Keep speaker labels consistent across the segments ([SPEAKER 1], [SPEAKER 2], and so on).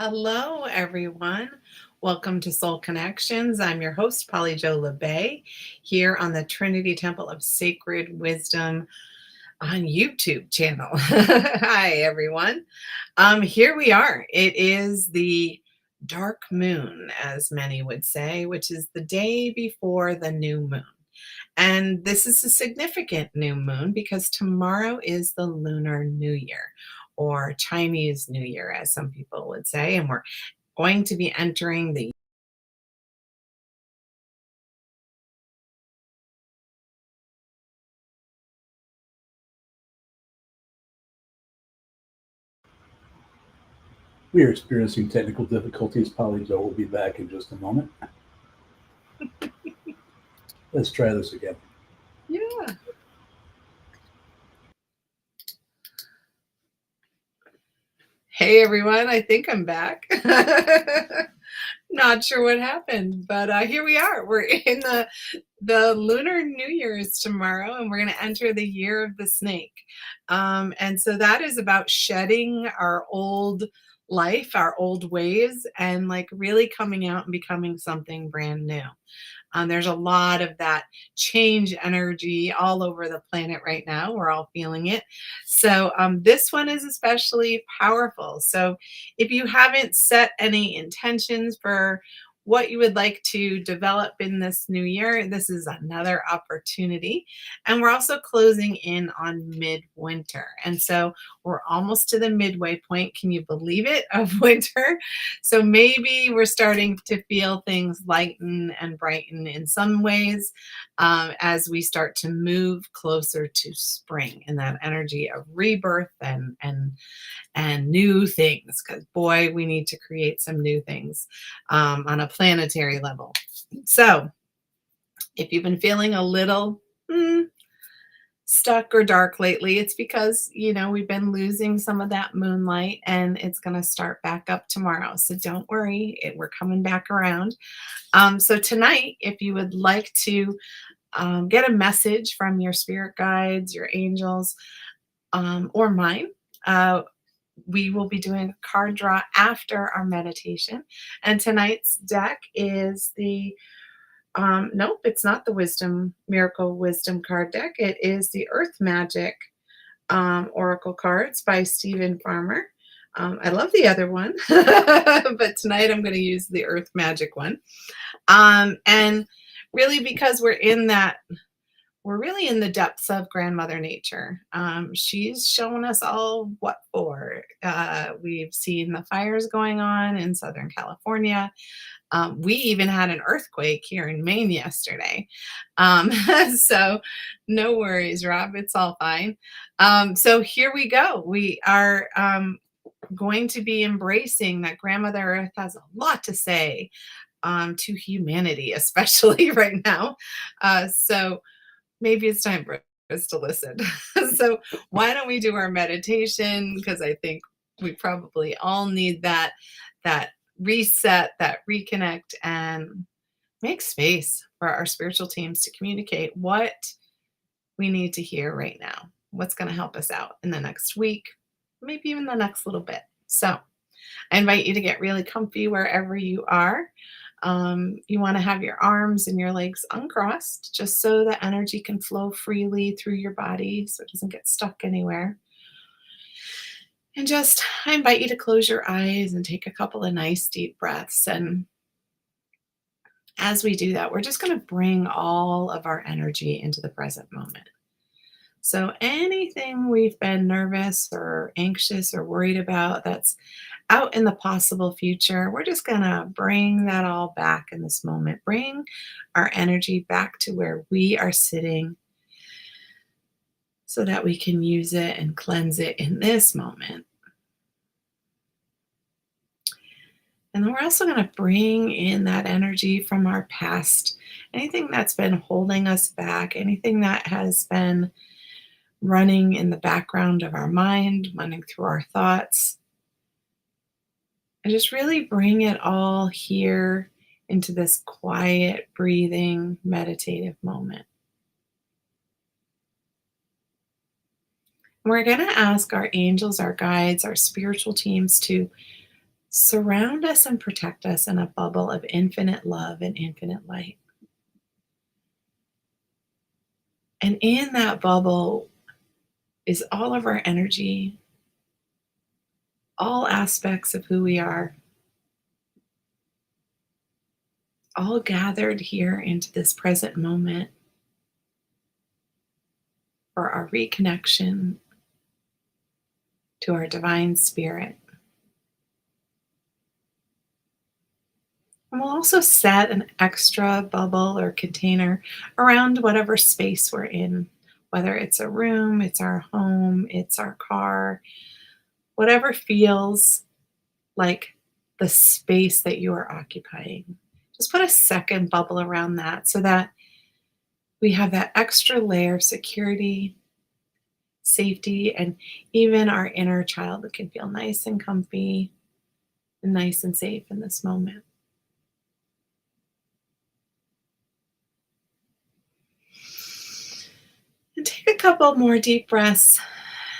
[SPEAKER 1] Hello, everyone. Welcome to Soul Connections. I'm your host, Polly Jo Labbe, here on the Trinity Temple of Sacred Wisdom on YouTube channel. Hi, everyone. Here we are. It is the dark moon, as many would say, which is the day before the new moon. And this is a significant new moon because tomorrow is the Lunar New Year, or Chinese New Year, as some people would say. And we're going to be entering the
[SPEAKER 2] We are experiencing technical difficulties. Polly Joe will be back in just a moment. Let's try this again.
[SPEAKER 1] yeah. Hey everyone, I think I'm back. Not sure what happened, but here we are. We're in the Lunar New Year is tomorrow, and we're going to enter the year of the snake. And so that is about shedding our old life, our old ways, and like really coming out and becoming something brand new. There's a lot of that change energy all over the planet right now. We're all feeling it. So, this one is especially powerful. So, if you haven't set any intentions for what you would like to develop in this new year, this is another opportunity. And we're also closing in on midwinter. And so we're almost to the midway point. Can you believe it? Of winter. So maybe we're starting to feel things lighten and brighten in some ways as we start to move closer to spring and that energy of rebirth and new things. Because boy, we need to create some new things on a planetary level. So if you've been feeling a little stuck or dark lately, it's because, we've been losing some of that moonlight and it's going to start back up tomorrow. So don't worry, we're coming back around. So tonight, if you would like to get a message from your spirit guides, your angels, or mine, we will be doing a card draw after our meditation. And tonight's deck is the nope, it's not the Miracle Wisdom card deck. It is the Earth Magic Oracle cards by Stephen Farmer. I love the other one, but tonight I'm going to use the Earth Magic one. And really, because we're really in the depths of grandmother nature. She's shown us all what for. We've seen the fires going on in Southern California. We even had an earthquake here in Maine yesterday. So no worries, Rob, it's all fine. So here we go. We are going to be embracing that Grandmother Earth has a lot to say to humanity, especially right now. So maybe it's time for us to listen. So why don't we do our meditation? Because I think we probably all need that reset, that reconnect, and make space for our spiritual teams to communicate what we need to hear right now, what's going to help us out in the next week, maybe even the next little bit. So I invite you to get really comfy wherever you are. You want to have your arms and your legs uncrossed just so the energy can flow freely through your body so it doesn't get stuck anywhere. And just, I invite you to close your eyes and take a couple of nice deep breaths. And as we do that, we're just going to bring all of our energy into the present moment. So anything we've been nervous or anxious or worried about that's out in the possible future, we're just going to bring that all back in this moment. Bring our energy back to where we are sitting so that we can use it and cleanse it in this moment. And then we're also going to bring in that energy from our past, anything that's been holding us back, anything that has been running in the background of our mind, running through our thoughts. And just really bring it all here into this quiet, breathing, meditative moment. We're going to ask our angels, our guides, our spiritual teams to surround us and protect us in a bubble of infinite love and infinite light. And in that bubble is all of our energy, all aspects of who we are, all gathered here into this present moment for our reconnection to our divine spirit. And we'll also set an extra bubble or container around whatever space we're in, whether it's a room, it's our home, it's our car, whatever feels like the space that you are occupying. Just put a second bubble around that so that we have that extra layer of security, safety, and even our inner child that can feel nice and comfy and nice and safe in this moment. And take a couple more deep breaths.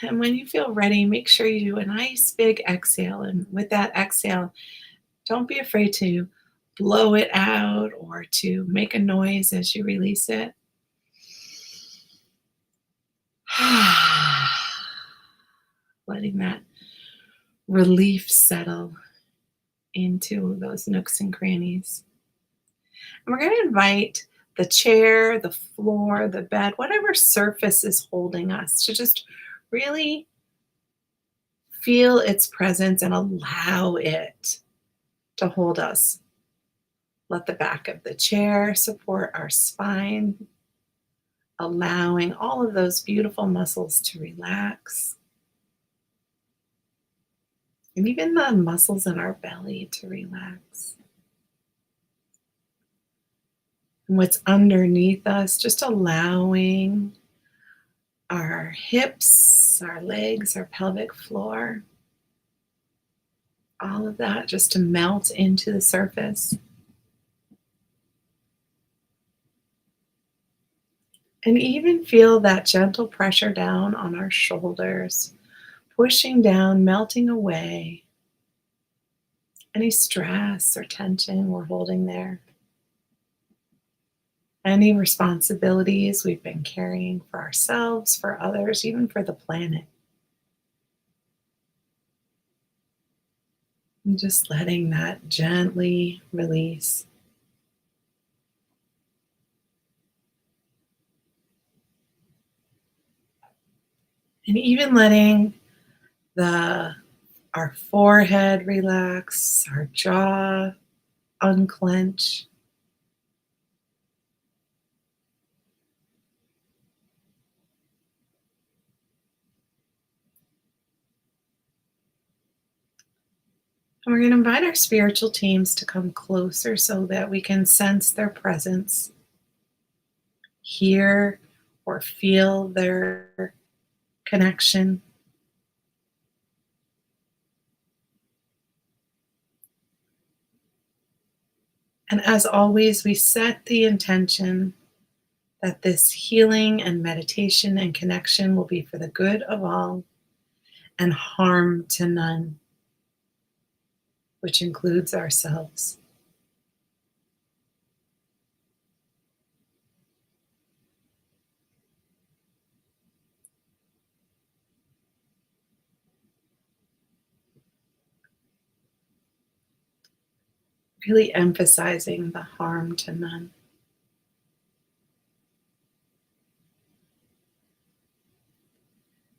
[SPEAKER 1] And when you feel ready, make sure you do a nice big exhale. And with that exhale, don't be afraid to blow it out or to make a noise as you release it. Letting that relief settle into those nooks and crannies. And we're going to invite the chair, the floor, the bed, whatever surface is holding us to just really feel its presence and allow it to hold us. Let the back of the chair support our spine, allowing all of those beautiful muscles to relax. And even the muscles in our belly to relax. And what's underneath us, just allowing our hips, our legs, our pelvic floor, all of that just to melt into the surface. And even feel that gentle pressure down on our shoulders, pushing down, melting away any stress or tension we're holding there. Any responsibilities we've been carrying for ourselves, for others, even for the planet. And just letting that gently release. And even letting our forehead relax, our jaw unclench. And we're going to invite our spiritual teams to come closer so that we can sense their presence, hear or feel their connection. And as always, we set the intention that this healing and meditation and connection will be for the good of all and harm to none, which includes ourselves. Really emphasizing the harm to none.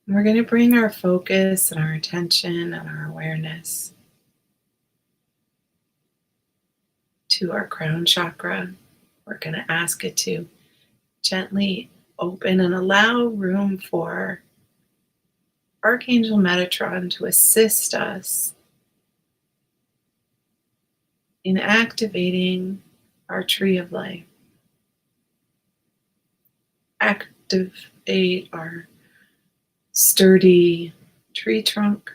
[SPEAKER 1] And we're going to bring our focus and our attention and our awareness to our crown chakra. We're going to ask it to gently open and allow room for Archangel Metatron to assist us in activating our tree of life. Activate our sturdy tree trunk,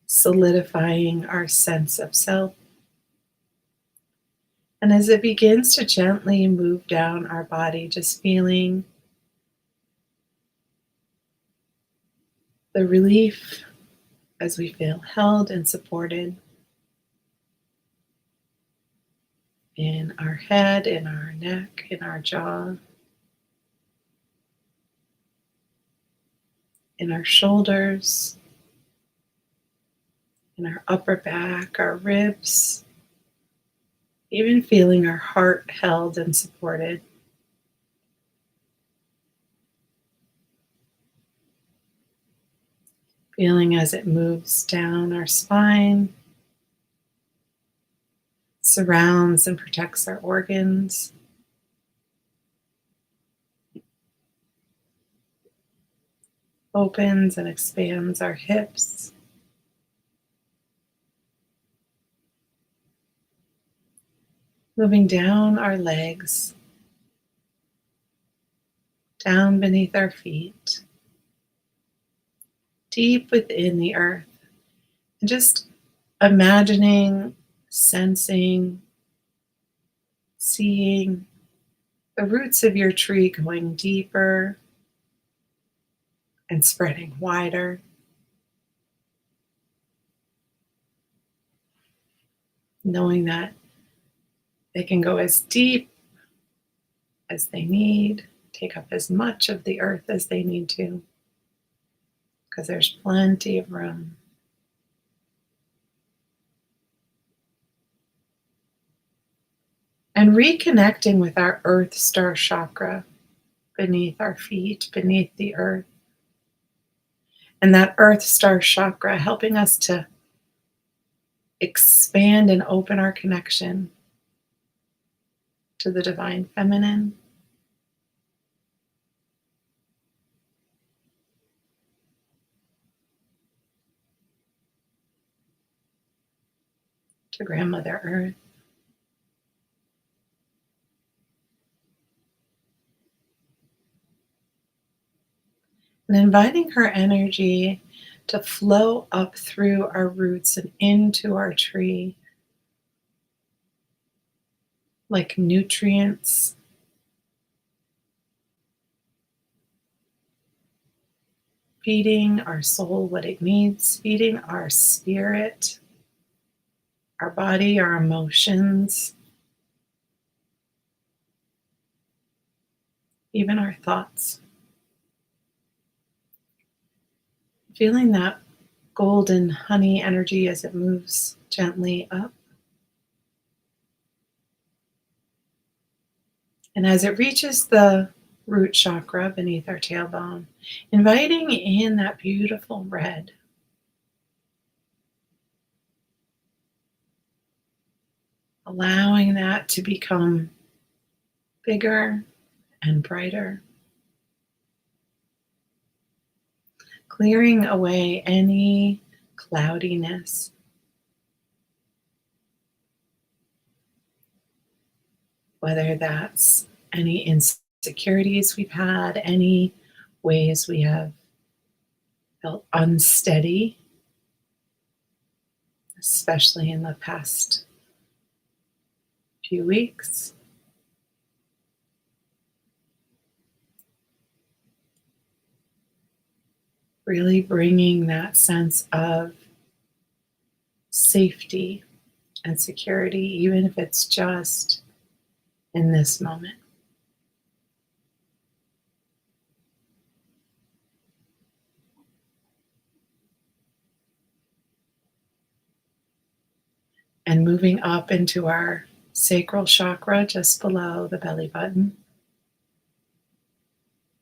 [SPEAKER 1] solidifying our sense of self. And as it begins to gently move down our body, just feeling the relief as we feel held and supported in our head, in our neck, in our jaw, in our shoulders, in our upper back, our ribs, even feeling our heart held and supported. Feeling as it moves down our spine, surrounds and protects our organs, opens and expands our hips, moving down our legs, down beneath our feet, deep within the earth, and just imagining, sensing, seeing the roots of your tree going deeper and spreading wider, knowing that they can go as deep as they need, take up as much of the earth as they need to, because there's plenty of room. And reconnecting with our earth star chakra beneath our feet, beneath the earth. And that earth star chakra helping us to expand and open our connection to the divine feminine, to Grandmother Earth. And inviting her energy to flow up through our roots and into our tree like nutrients, feeding our soul what it needs, feeding our spirit, our body, our emotions, even our thoughts. Feeling that golden honey energy as it moves gently up. And as it reaches the root chakra beneath our tailbone, inviting in that beautiful red. Allowing that to become bigger and brighter. Clearing away any cloudiness. Whether that's any insecurities we've had, any ways we have felt unsteady, especially in the past few weeks. Really bringing that sense of safety and security, even if it's just in this moment. And moving up into our sacral chakra just below the belly button.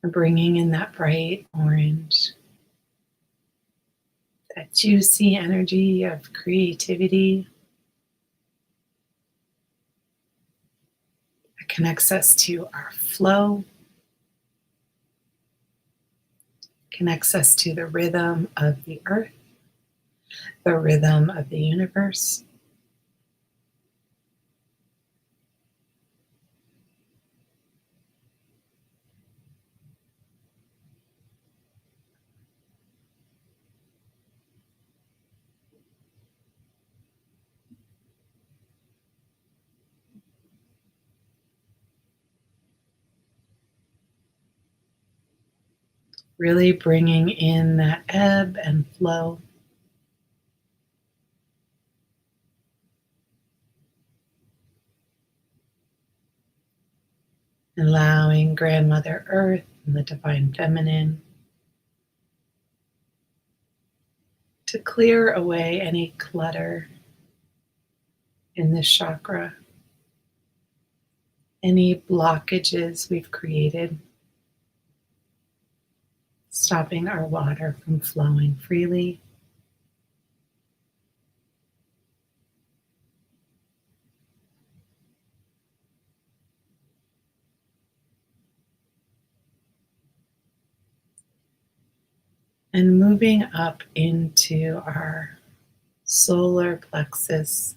[SPEAKER 1] And bringing in that bright orange, that juicy energy of creativity that connects us to our flow, connects us to the rhythm of the earth, the rhythm of the universe. Really bringing in that ebb and flow. allowing Grandmother Earth and the Divine Feminine to clear away any clutter in this chakra, any blockages we've created, stopping our water from flowing freely. And moving up into our solar plexus,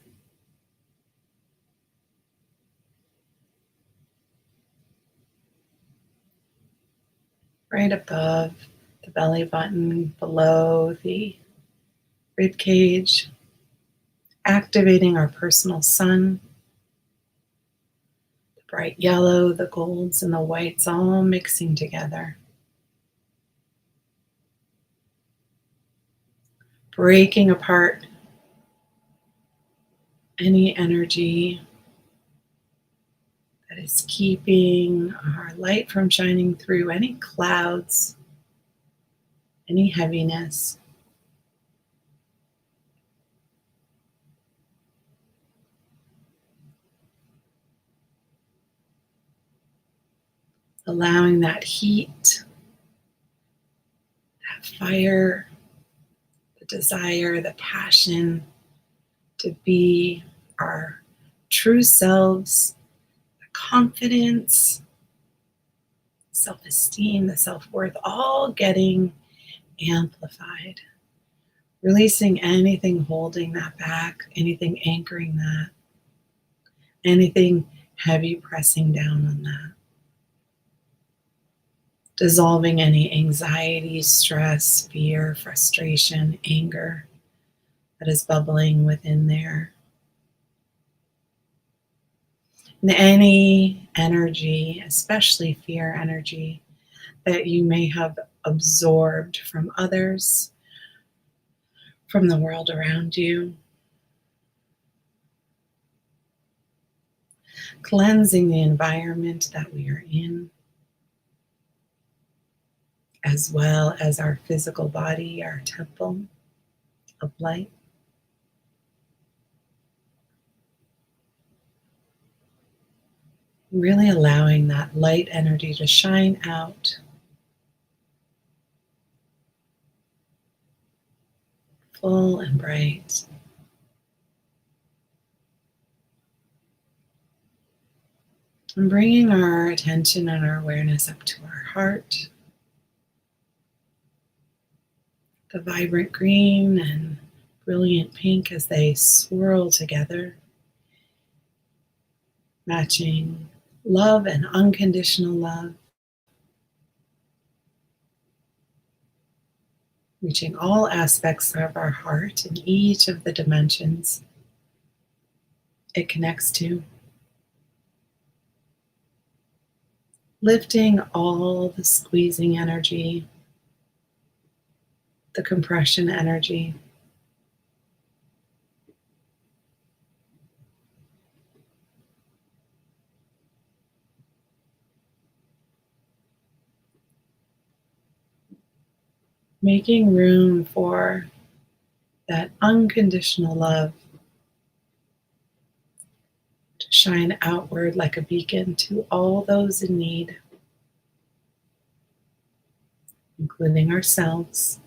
[SPEAKER 1] right above the belly button, below the rib cage, activating our personal sun, the bright yellow, the golds, and the whites all mixing together, breaking apart any energy that is keeping our light from shining through, any clouds, any heaviness. Allowing that heat, that fire, the desire, the passion to be our true selves, the confidence, self-esteem, the self-worth, all getting amplified. Releasing anything holding that back, anything anchoring that, anything heavy pressing down on that. Dissolving any anxiety, stress, fear, frustration, anger that is bubbling within there. And any energy, especially fear energy, that you may have absorbed from others, from the world around you. Cleansing the environment that we are in, as well as our physical body, our temple of light. Really allowing that light energy to shine out, full and bright. And bringing our attention and our awareness up to our heart, the vibrant green and brilliant pink as they swirl together, matching love and unconditional love, reaching all aspects of our heart in each of the dimensions it connects to. Lifting all the squeezing energy, the compression energy. Making room for that unconditional love to shine outward like a beacon to all those in need, including ourselves.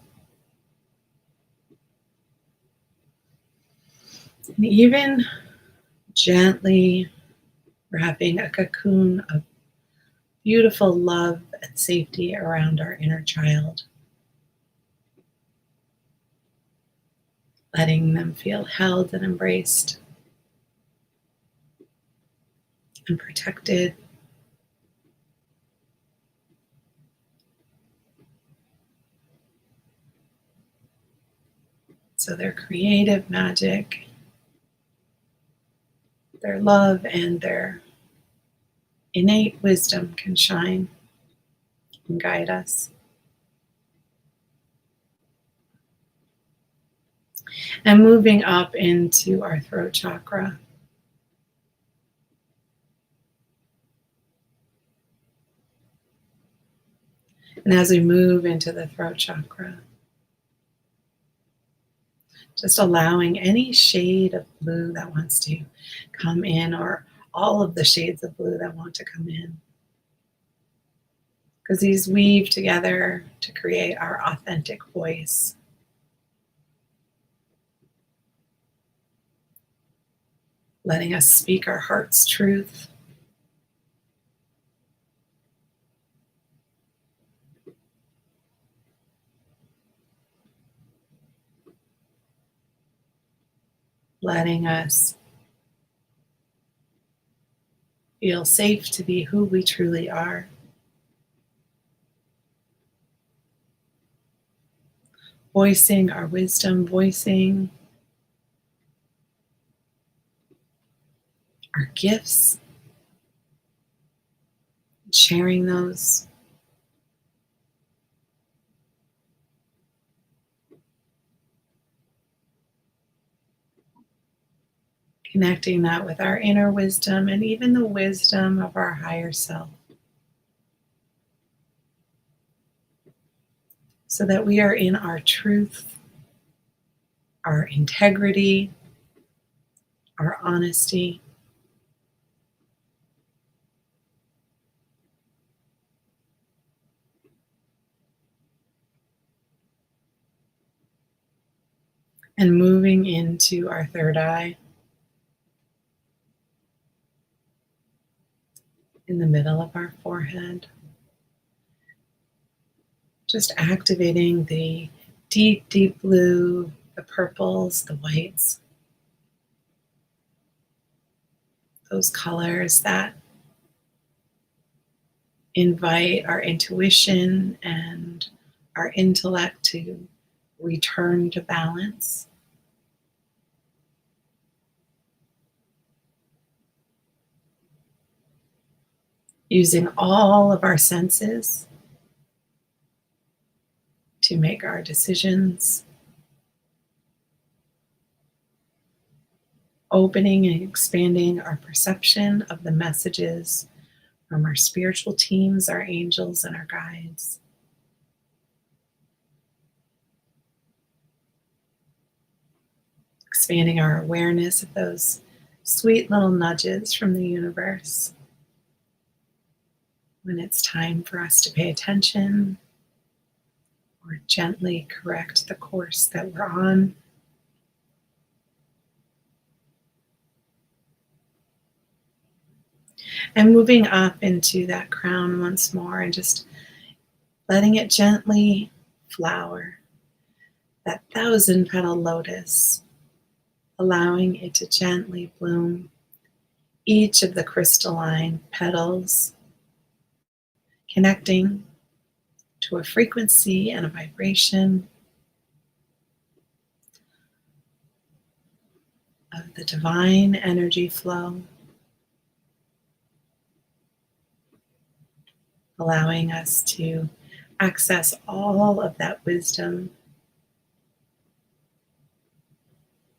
[SPEAKER 1] And even gently wrapping a cocoon of beautiful love and safety around our inner child, letting them feel held and embraced and protected. So their creative magic, their love, and their innate wisdom can shine and guide us. And moving up into our throat chakra, And as we move into the throat chakra, just allowing any shade of blue that wants to come in, or all of the shades of blue that want to come in. Because these weave together to create our authentic voice. Letting us speak our heart's truth. Letting us feel safe to be who we truly are. Voicing our wisdom, voicing our gifts, sharing those. Connecting that with our inner wisdom and even the wisdom of our higher self. So that we are in our truth, our integrity, our honesty. And moving into our third eye, in the middle of our forehead. Just activating the deep, deep blue, the purples, the whites, those colors that invite our intuition and our intellect to return to balance. Using all of our senses to make our decisions. Opening and expanding our perception of the messages from our spiritual teams, our angels, and our guides. Expanding our awareness of those sweet little nudges from the universe when it's time for us to pay attention or gently correct the course that we're on. And moving up into that crown once more and just letting it gently flower, that 1,000-petal lotus, allowing it to gently bloom. Each of the crystalline petals connecting to a frequency and a vibration of the divine energy flow, allowing us to access all of that wisdom,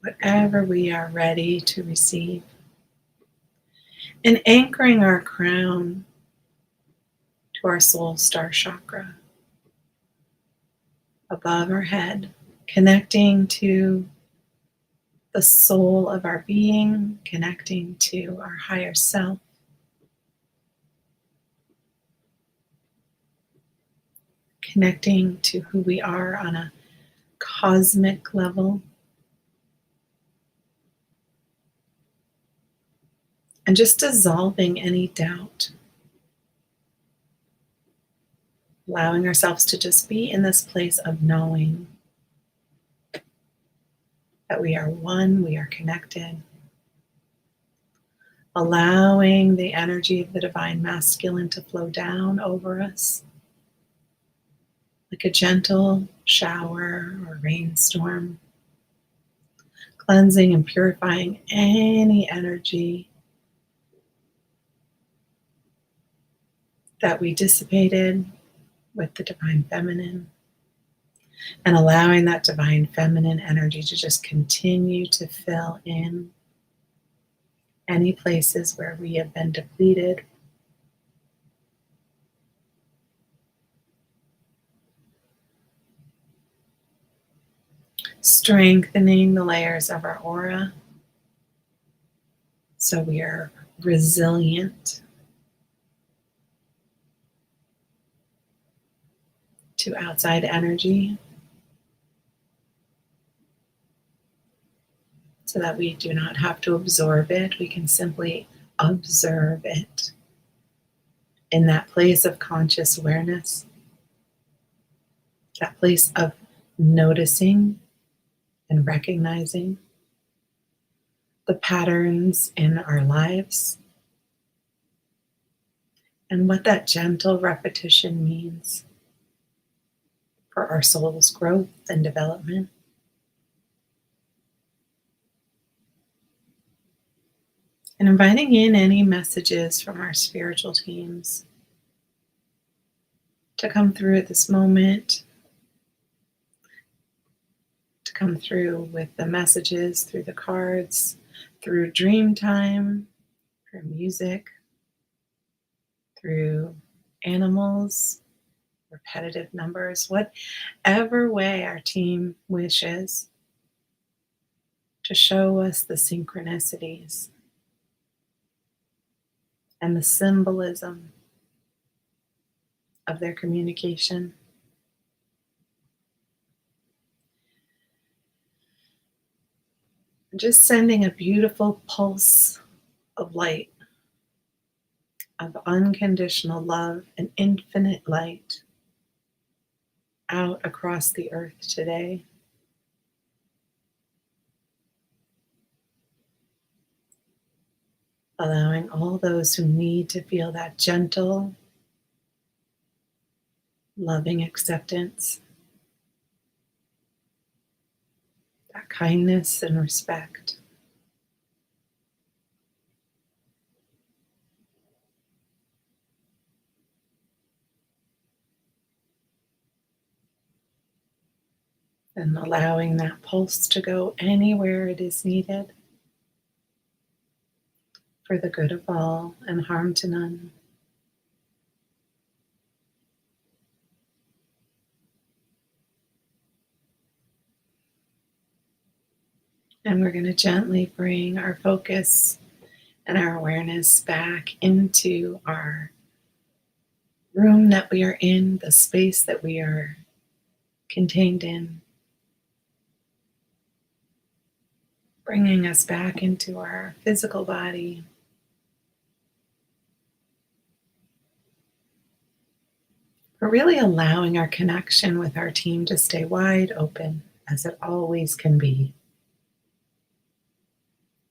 [SPEAKER 1] whatever we are ready to receive. And anchoring our crown to our soul star chakra above our head, connecting to the soul of our being, connecting to our higher self. Connecting to who we are on a cosmic level. And just dissolving any doubt. Allowing ourselves to just be in this place of knowing that we are one, we are connected. Allowing the energy of the divine masculine to flow down over us like a gentle shower or rainstorm, cleansing and purifying any energy that we dissipated with the divine feminine, and allowing that divine feminine energy to just continue to fill in any places where we have been depleted. strengthening the layers of our aura so we are resilient to outside energy, so that we do not have to absorb it. We can simply observe it in that place of conscious awareness, that place of noticing and recognizing the patterns in our lives and what that gentle repetition means for our soul's growth and development. And inviting in any messages from our spiritual teams to come through at this moment, to come through with the messages, through the cards, through dream time, through music, through animals, repetitive numbers, whatever way our team wishes to show us the synchronicities and the symbolism of their communication. Just sending a beautiful pulse of light, of unconditional love and infinite light out across the earth today. Allowing all those who need to feel that gentle, loving acceptance, that kindness and respect. And allowing that pulse to go anywhere it is needed for the good of all and harm to none. And we're going to gently bring our focus and our awareness back into our room that we are in, the space that we are contained in. Bringing us back into our physical body. We're really allowing our connection with our team to stay wide open, as it always can be.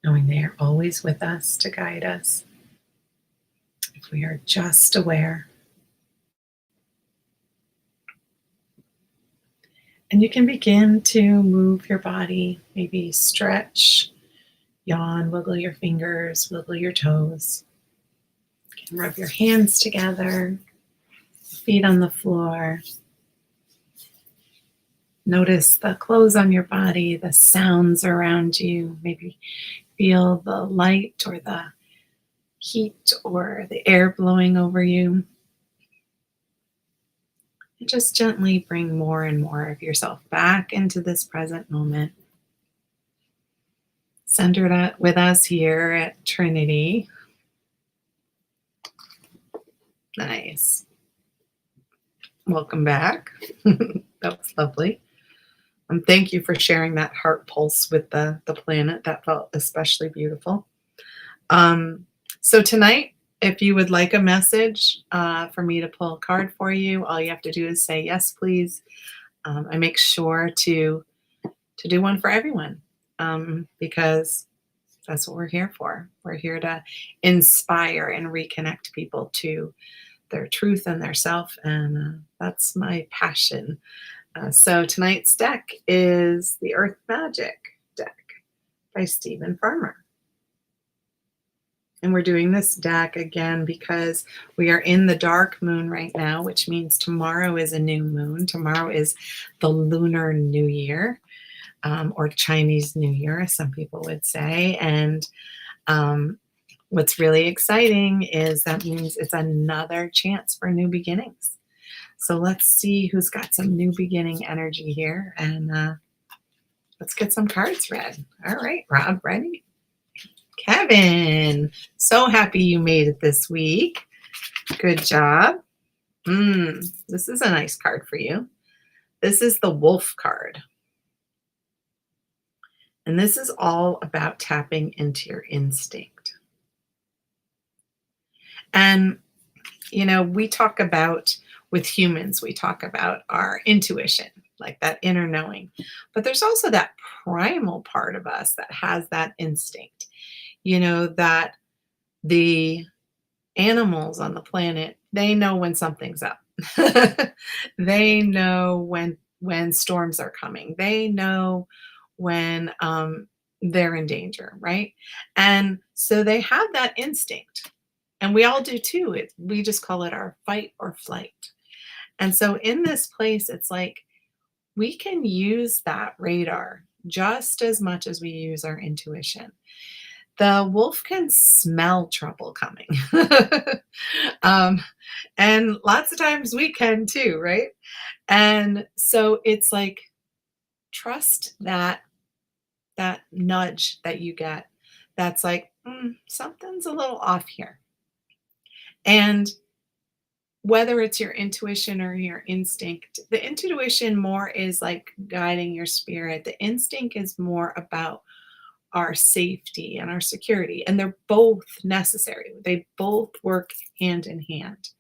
[SPEAKER 1] Knowing they are always with us to guide us if we are just aware. And you can begin to move your body, maybe stretch, yawn, wiggle your fingers, wiggle your toes. You can rub your hands together, feet on the floor. Notice the clothes on your body, the sounds around you. Maybe feel the light or the heat or the air blowing over you. And just gently bring more and more of yourself back into this present moment. Centered with us here at Trinity. Nice. Welcome back. That was lovely. Thank you for sharing that heart pulse with the planet. That felt especially beautiful. So tonight, if you would like a message for me to pull a card for you, all you have to do is say yes, please. I make sure to do one for everyone because that's what we're here for. We're here to inspire and reconnect people to their truth and their self, and that's my passion. So tonight's deck is the Earth Magic deck by Stephen Farmer. And we're doing this deck again because we are in the dark moon right now, which means tomorrow is a new moon. Tomorrow is the Lunar New Year, or Chinese New Year, as some people would say. And what's really exciting is that means it's another chance for new beginnings. So let's see who's got some new beginning energy here. And Let's get some cards read. All right, Rob, ready? Kevin, so happy you made it this week. Good job. This is a nice card for you. This is the Wolf card. And this is all about tapping into your instinct. And, we talk about, with humans, we talk about our intuition, like that inner knowing. But there's also that primal part of us that has that instinct, that the animals on the planet, they know when something's up. They know when storms are coming. They know when they're in danger, right? And so they have that instinct. And we all do too. We just call it our fight or flight. And so in this place, it's like we can use that radar just as much as we use our intuition. The wolf can smell trouble coming. um, and lots of times we can too, right? And so it's like, trust that nudge that you get that's like, something's a little off here. And whether it's your intuition or your instinct, the intuition more is like guiding your spirit. The instinct is more about our safety and our security. And they're both necessary. They both work hand in hand.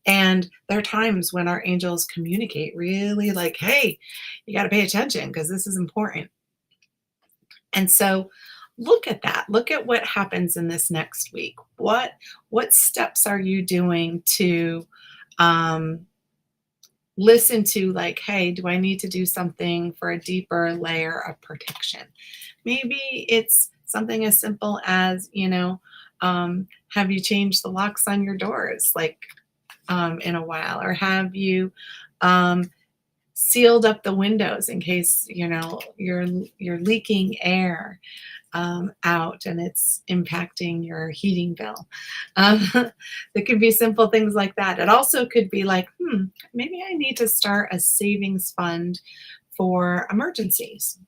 [SPEAKER 1] And there are times when our angels communicate really like, hey, you got to pay attention because this is important. And so look at that. Look at what happens in this next week. What steps are you doing to um, listen to, like, hey, do I need to do something for a deeper layer of protection? Maybe it's something as simple as, have you changed the locks on your doors like in a while? Or have you sealed up the windows in case, you're leaking air out and it's impacting your heating bill? It could be simple things like that. It also could be like, maybe I need to start a savings fund for emergencies,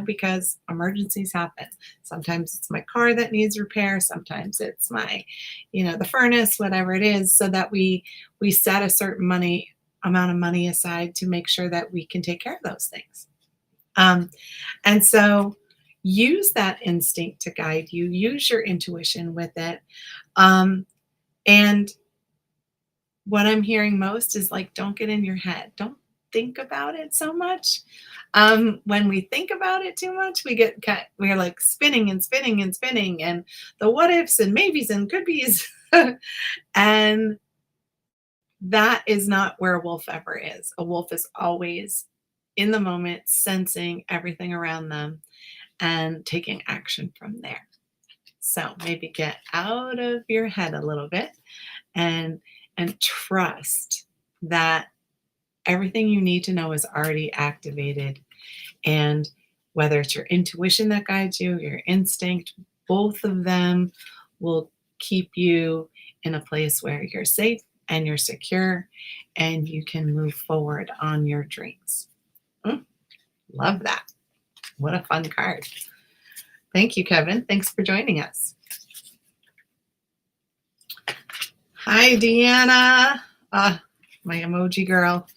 [SPEAKER 1] because emergencies happen. Sometimes it's my car that needs repair. Sometimes it's my, the furnace, whatever it is, so that we set a certain amount of money aside to make sure that we can take care of those things. And so use that instinct to guide you, use your intuition with it. And what I'm hearing most is like, don't get in your head. Don't think about it so much. When we think about it too much, we're like spinning and spinning and spinning, and the what ifs and maybes and could be's. And that is not where a wolf ever is. A wolf is always in the moment, sensing everything around them and taking action from there. So maybe get out of your head a little bit and trust that everything you need to know is already activated. And whether it's your intuition that guides you, your instinct, both of them will keep you in a place where you're safe and you're secure and you can move forward on your dreams. Love that. What a fun card. Thank you, Kevin. Thanks for joining us. Hi, Deanna. My emoji girl.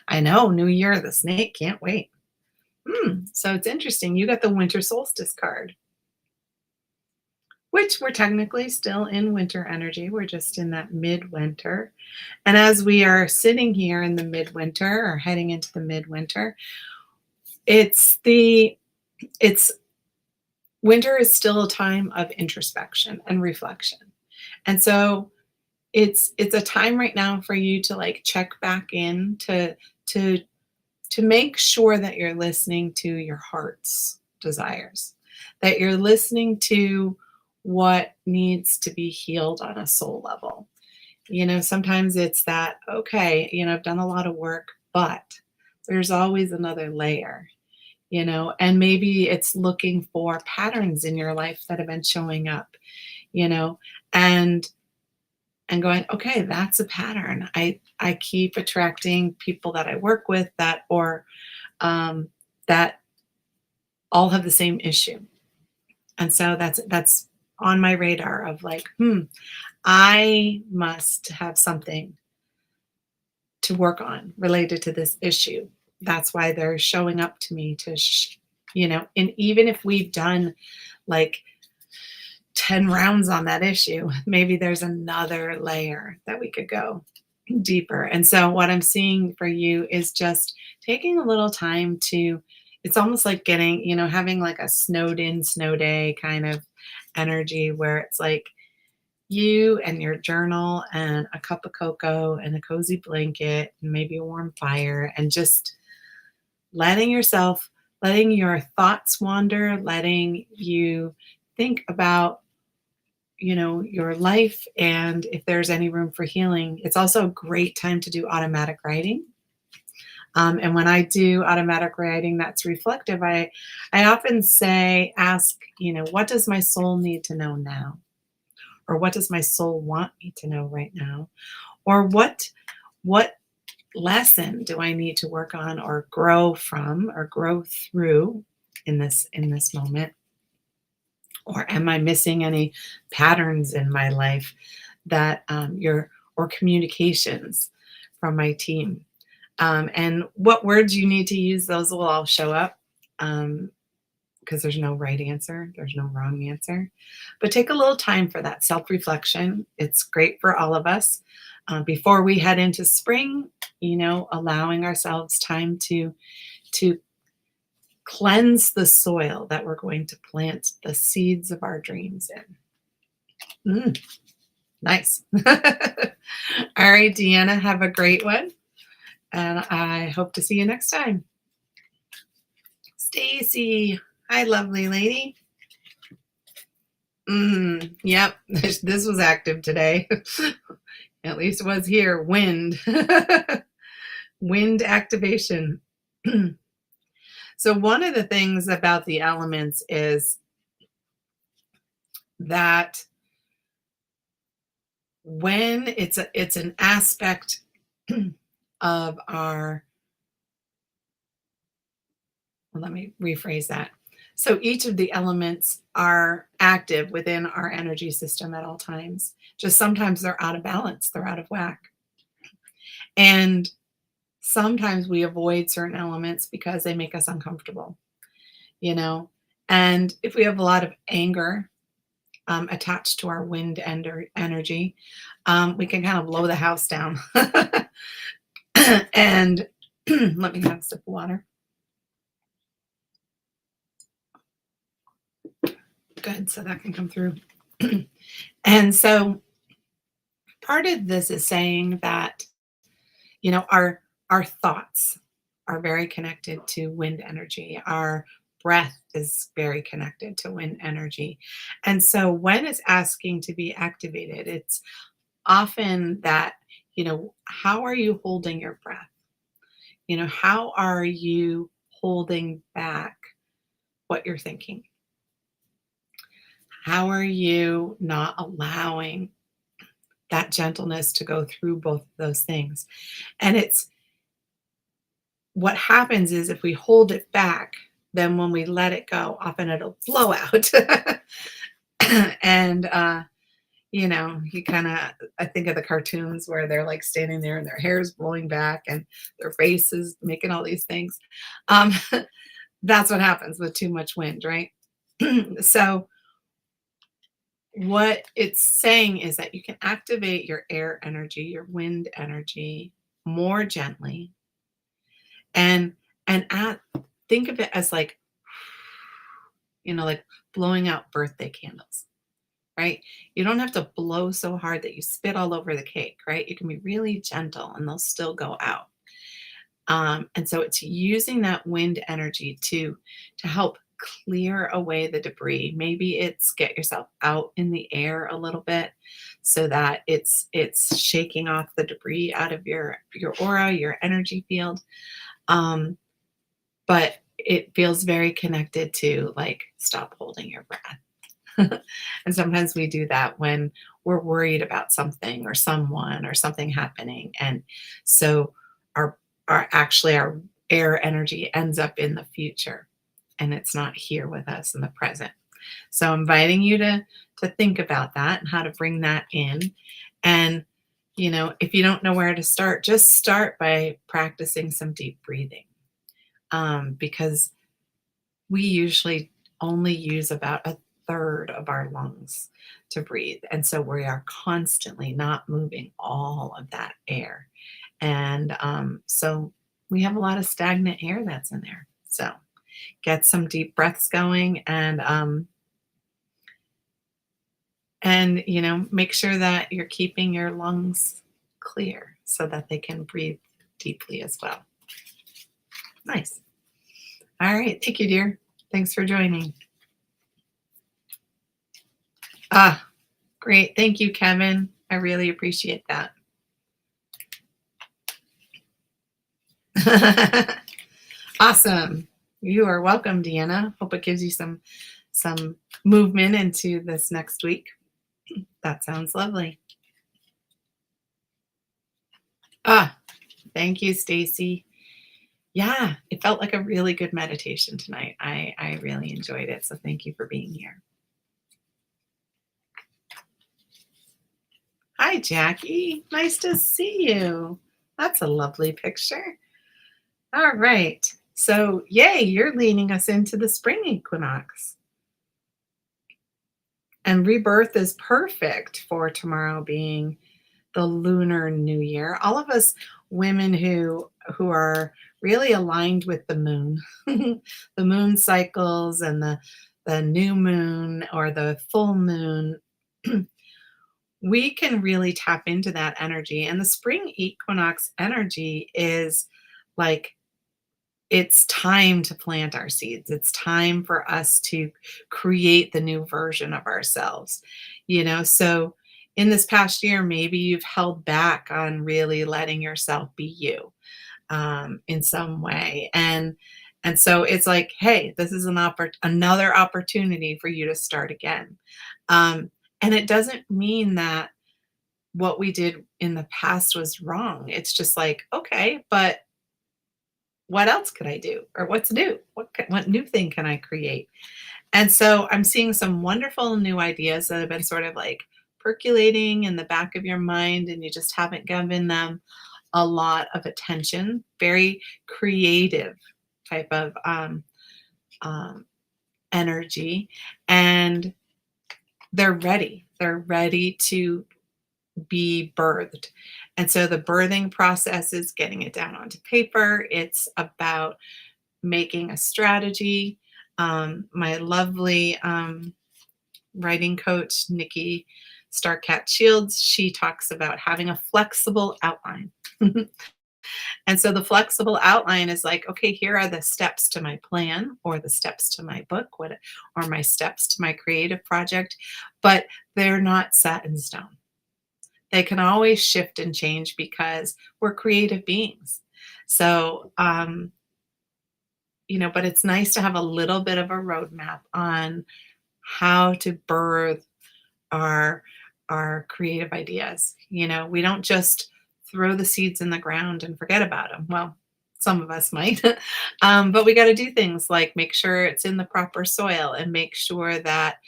[SPEAKER 1] I know, New Year, the snake, can't wait. So it's interesting. You got the winter solstice card, which we're technically still in winter energy. We're just in that midwinter. And as we are sitting here in the midwinter or heading into the midwinter, winter is still a time of introspection and reflection. And so it's a time right now for you to like check back in to make sure that you're listening to your heart's desires, that you're listening to what needs to be healed on a soul level. Sometimes it's that, okay, I've done a lot of work, but there's always another layer, and maybe it's looking for patterns in your life that have been showing up, and going, okay, that's a pattern. I keep attracting people that I work with that all have the same issue. And so that's on my radar of like, I must have something to work on related to this issue. That's why they're showing up to me to, and even if we've done like 10 rounds on that issue, maybe there's another layer that we could go deeper. And so, what I'm seeing for you is just taking a little time to, it's almost like getting, having like a snowed in snow day kind of energy where it's like you and your journal and a cup of cocoa and a cozy blanket and maybe a warm fire and just letting yourself, letting your thoughts wander, letting you think about your life and if there's any room for healing. It's also a great time to do automatic writing. And when I do automatic writing that's reflective, I often say, ask, what does my soul need to know now? Or what does my soul want me to know right now? Or what lesson do I need to work on or grow from or grow through in this moment? Or am I missing any patterns in my life that or communications from my team? And what words you need to use, those will all show up because there's no right answer, there's no wrong answer. But take a little time for that self reflection. It's great for all of us. Before we head into spring, allowing ourselves time to cleanse the soil that we're going to plant the seeds of our dreams in. Nice. All right, Deanna, have a great one. And I hope to see you next time. Stacy, hi, lovely lady. Yep, this was active today. At least it was here. Wind. Wind activation. So one of the things about the elements is that when it's an aspect of our, well, let me rephrase that. So each of the elements are active within our energy system at all times. Just sometimes they're out of balance, they're out of whack. And sometimes we avoid certain elements because they make us uncomfortable, And if we have a lot of anger attached to our wind energy, we can kind of blow the house down. And let me have a sip of water. Good, so that can come through. And so part of this is saying that, our thoughts are very connected to wind energy. Our breath is very connected to wind energy. And so when it's asking to be activated, it's often that, how are you holding your breath? How are you holding back what you're thinking? How are you not allowing that gentleness to go through both of those things? And it's what happens is if we hold it back, then when we let it go, often it'll blow out. And, you kind of, I think of the cartoons where they're like standing there and their hair is blowing back and their face is making all these things. Um, that's what happens with too much wind, right? So, what it's saying is that you can activate your air energy, your wind energy more gently and think of it as like like blowing out birthday candles, right? You don't have to blow so hard that you spit all over the cake, right? You can be really gentle and they'll still go out. And so it's using that wind energy to help clear away the debris. Maybe it's get yourself out in the air a little bit so that it's shaking off the debris out of your aura, your energy field. But it feels very connected to like stop holding your breath. And sometimes we do that when we're worried about something or someone or something happening. And so our air energy ends up in the future. and it's not here with us in the present. So I'm inviting you to think about that and how to bring that in. And if you don't know where to start, just start by practicing some deep breathing, because we usually only use about a third of our lungs to breathe. And so we are constantly not moving all of that air. And so we have a lot of stagnant air that's in there. So get some deep breaths going, and make sure that you're keeping your lungs clear so that they can breathe deeply as well. Nice. All right. Thank you, dear. Thanks for joining. Ah, great. Thank you, Kevin. I really appreciate that. Awesome. You are welcome, Deanna. Hope it gives you some movement into this next week. That sounds lovely. Ah, thank you, Stacy. Yeah, it felt like a really good meditation tonight. I really enjoyed it. So thank you for being here. Hi, Jackie. Nice to see you. That's a lovely picture. All right. So, yay, you're leading us into the spring equinox. And rebirth is perfect for tomorrow being the lunar new year. All of us women who are really aligned with the moon, the moon cycles and the new moon or the full moon, we can really tap into that energy. And the spring equinox energy is like, it's time to plant our seeds. It's time for us to create the new version of ourselves. So in this past year, maybe you've held back on really letting yourself be you, in some way. And so it's like, hey, this is another opportunity for you to start again. And it doesn't mean that what we did in the past was wrong. It's just like, okay, but what else could I do? Or what's new? What new thing can I create? And so I'm seeing some wonderful new ideas that have been sort of like percolating in the back of your mind, and you just haven't given them a lot of attention. Very creative type of um, energy, and they're ready. They're ready to be birthed. And so the birthing process is getting it down onto paper. It's about making a strategy. My lovely writing coach, Nikki Starcat Shields, she talks about having a flexible outline. And so the flexible outline is like, okay, here are the steps to my plan or the steps to my book, or my steps to my creative project, but they're not set in stone. They can always shift and change because we're creative beings. So, but it's nice to have a little bit of a roadmap on how to birth our creative ideas. We don't just throw the seeds in the ground and forget about them. Well, some of us might, but we got to do things like make sure it's in the proper soil and make sure that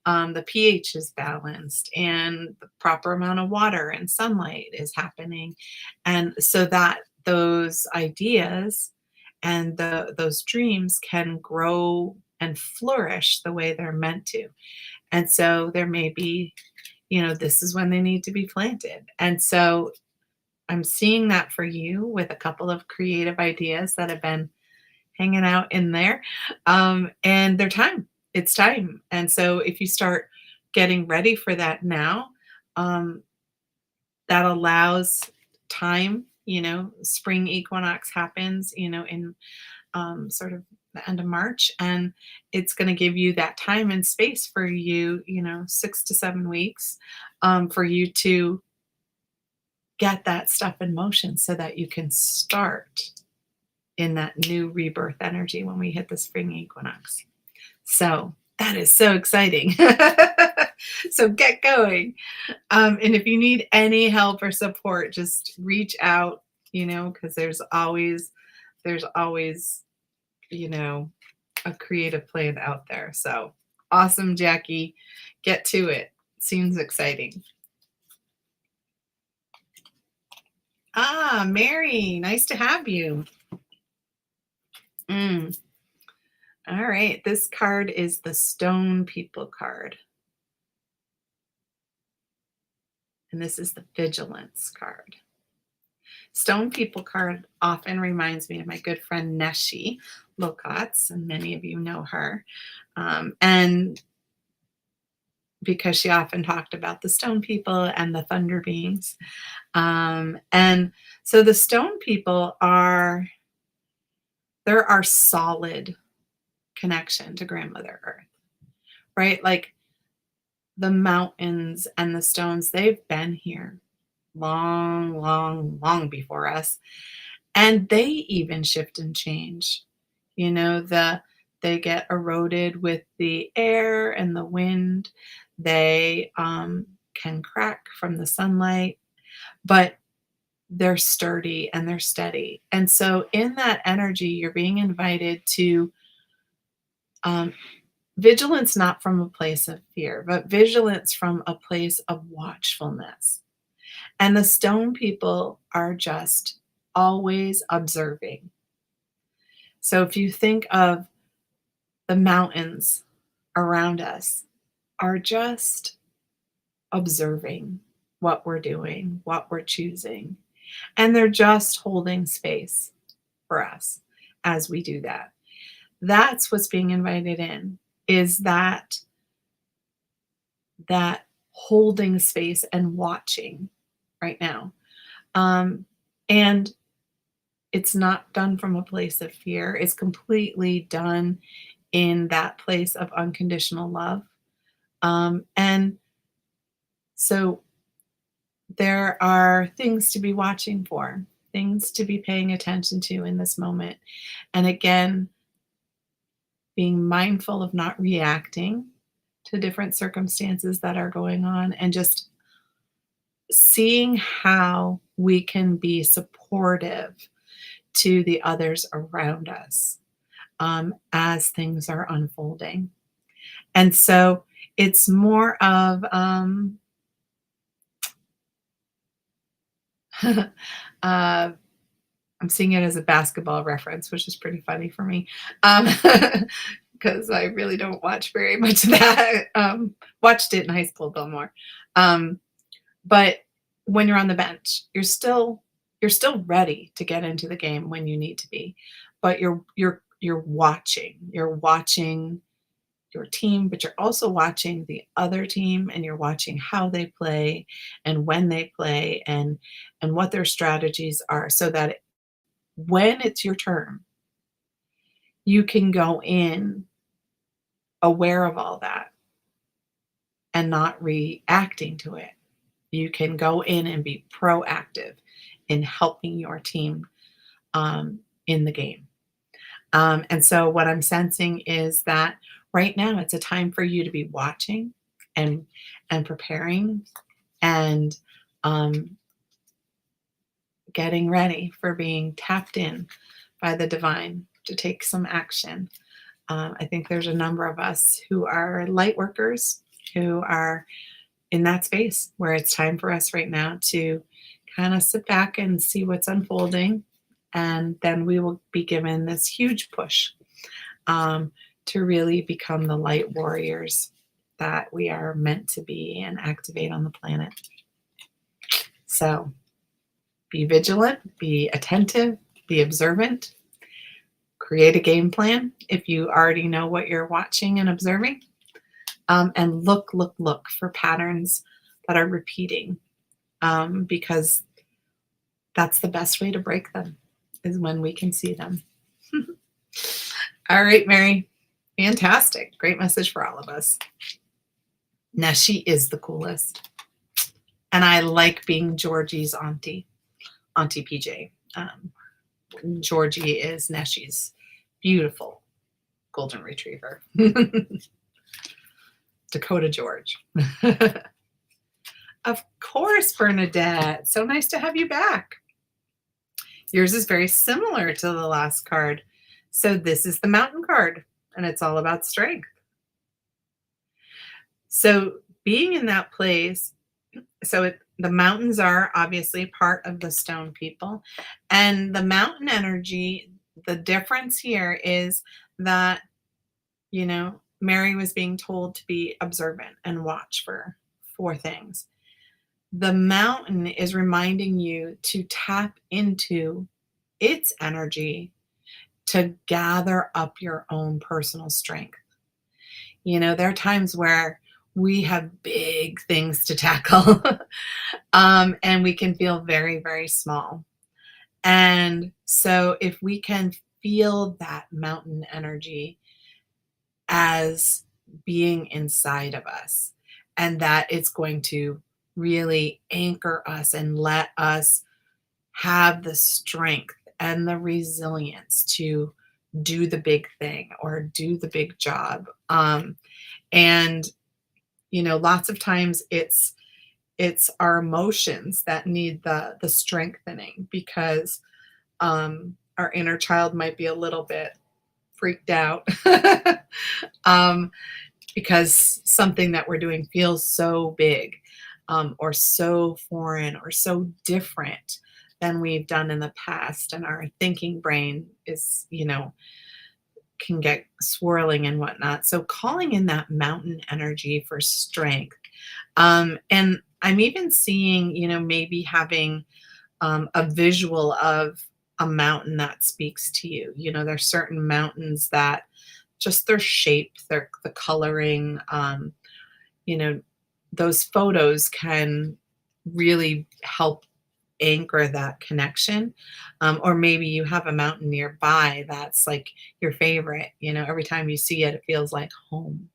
[SPEAKER 1] the pH is balanced and the proper amount of water and sunlight is happening. And so that those ideas and those dreams can grow and flourish the way they're meant to. And so there may be, this is when they need to be planted. And so I'm seeing that for you with a couple of creative ideas that have been hanging out in there. And they're time. It's time. And so if you start getting ready for that now, that allows time. Spring equinox happens, in sort of the end of March, and it's going to give you that time and space for you, 6 to 7 weeks, for you to get that stuff in motion so that you can start in that new rebirth energy when we hit the spring equinox. So that is so exciting. So get going. And if you need any help or support, just reach out, because there's always, you know, a creative plan out there. So awesome, Jackie. Get to it. Seems exciting. Ah, Mary, nice to have you. Mm. All right, this card is the Stone People card. And this is the Vigilance card. Stone People card often reminds me of my good friend Neshi Lokotz, and many of you know her. And because she often talked about the Stone People and the Thunder Beings. And so the Stone People are, they're our solid connection to Grandmother Earth, right? Like the mountains and the stones, they've been here long, long, long before us. And they even shift and change. You know, they get eroded with the air and the wind. They can crack from the sunlight, but they're sturdy and they're steady. And so, in that energy, you're being invited to um, vigilance, not from a place of fear, but vigilance from a place of watchfulness. And the Stone People are just always observing. So, if you think of the mountains around us, are just observing what we're doing, what we're choosing, and they're just holding space for us as we do that. That's what's being invited in, is that holding space and watching right now. And it's not done from a place of fear. It's completely done in that place of unconditional love. And so there are things to be watching for, things to be paying attention to in this moment. And again, being mindful of not reacting to different circumstances that are going on, and just seeing how we can be supportive to the others around us as things are unfolding. And so it's more of I'm seeing it as a basketball reference, which is pretty funny for me. Because I really don't watch very much of that. Watched it in high school though more. But when you're on the bench, you're still ready to get into the game when you need to be. But you're watching. You're watching your team, but you're also watching the other team, and you're watching how they play and when they play, and what their strategies are, so that when it's your turn, you can go in aware of all that and not reacting to it. You can go in and be proactive in helping your team in the game. And so, what I'm sensing is that right now it's a time for you to be watching and preparing and getting ready for being tapped in by the divine to take some action. I think there's a number of us who are light workers who are in that space where it's time for us right now to kind of sit back and see what's unfolding. And then we will be given this huge push to really become the light warriors that we are meant to be and activate on the planet. So be vigilant, be attentive, be observant, create a game plan if you already know what you're watching and observing. And look for patterns that are repeating, because that's the best way to break them, is when we can see them. All right, Mary. Fantastic. Great message for all of us. Neshi is the coolest. And I like being Georgie's Auntie PJ. Georgie is Neshi's beautiful golden retriever. Dakota George. Of course, Bernadette. So nice to have you back. Yours is very similar to the last card. So this is the mountain card. and it's all about strength. So being in that place, the mountains are obviously part of the stone people, and the mountain energy, the difference here is that, Mary was being told to be observant and watch for things. The mountain is reminding you to tap into its energy to gather up your own personal strength. There are times where we have big things to tackle, and we can feel very, very small. And so, if we can feel that mountain energy as being inside of us, and that it's going to really anchor us and let us have the strength and the resilience to do the big thing or do the big job. And lots of times it's our emotions that need the strengthening, because our inner child might be a little bit freaked out um, because something that we're doing feels so big, or so foreign or so different than we've done in the past, and our thinking brain is, can get swirling and whatnot. So calling in that mountain energy for strength. And I'm even seeing, maybe having a visual of a mountain that speaks to you. There's certain mountains that just their shape, the coloring, you know, those photos can really help anchor that connection. Or maybe you have a mountain nearby that's like your favorite. Every time you see it, it feels like home.